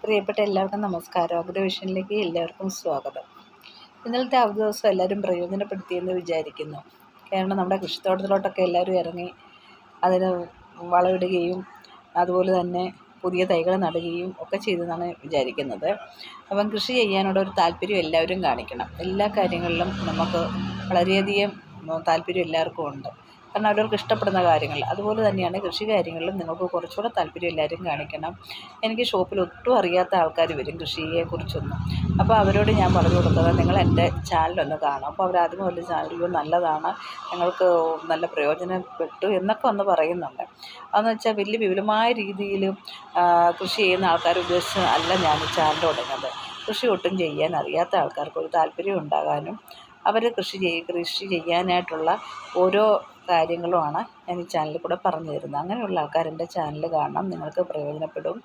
പ്രിയപ്പെട്ട എല്ലാവർക്കും നമസ്കാരം. അഗ്രവിഷനിലേക്ക് എല്ലാവർക്കും സ്വാഗതം. ഇന്നലത്തെ അവധി ദിവസം എല്ലാവരും പ്രയോജനപ്പെടുത്തിയെന്ന് വിചാരിക്കുന്നു. കാരണം നമ്മുടെ കൃഷിത്തോട്ടത്തിലോട്ടൊക്കെ എല്ലാവരും ഇറങ്ങി അതിന് വളമിടുകയും അതുപോലെ തന്നെ പുതിയ തൈകൾ നടുകയും ഒക്കെ ചെയ്തെന്നാണ് വിചാരിക്കുന്നത്. അപ്പം കൃഷി ചെയ്യാനുള്ള താല്പര്യം എല്ലാവരും കാണിക്കണം. എല്ലാ കാര്യങ്ങളിലും നമുക്ക് വളരെയധികം താല്പര്യം എല്ലാവർക്കും ഉണ്ട്. കാരണം അവരവർക്ക് ഇഷ്ടപ്പെടുന്ന കാര്യങ്ങൾ. അതുപോലെ തന്നെയാണ് കൃഷി കാര്യങ്ങളിലും നിങ്ങൾക്ക് കുറച്ചുകൂടെ താല്പര്യം എല്ലാവരും കാണിക്കണം. എനിക്ക് ഷോപ്പിൽ ഒട്ടും അറിയാത്ത ആൾക്കാർ വരും കൃഷിയെക്കുറിച്ചൊന്നും. അപ്പോൾ അവരോട് ഞാൻ പറഞ്ഞു കൊടുക്കുന്നത്, നിങ്ങൾ എൻ്റെ ചാനലൊന്ന് കാണും. അപ്പോൾ അവർ ആദ്യം മുതൽ ചാനൽ നല്ലതാണ്, ഞങ്ങൾക്ക് നല്ല പ്രയോജനപ്പെട്ടു എന്നൊക്കെ ഒന്ന് പറയുന്നുണ്ട്. അതെന്ന് വെച്ചാൽ വലിയ വിപുലമായ രീതിയിൽ കൃഷി ചെയ്യുന്ന ആൾക്കാർ ഉദ്ദേശിച്ച് അല്ല ഞാൻ ഈ ചാനൽ തുടങ്ങുന്നത്. കൃഷി ഒട്ടും ചെയ്യാൻ അറിയാത്ത ആൾക്കാർക്ക് ഒരു താല്പര്യം ഉണ്ടാകാനും അവർ കൃഷി ചെയ്യാനായിട്ടുള്ള ഓരോ കാര്യങ്ങളുമാണ് ഞാൻ ഈ ചാനലിൽ കൂടെ പറഞ്ഞു തരുന്നത്. അങ്ങനെയുള്ള ആൾക്കാർ എൻ്റെ ചാനൽ കാണണം, നിങ്ങൾക്ക് പ്രയോജനപ്പെടും.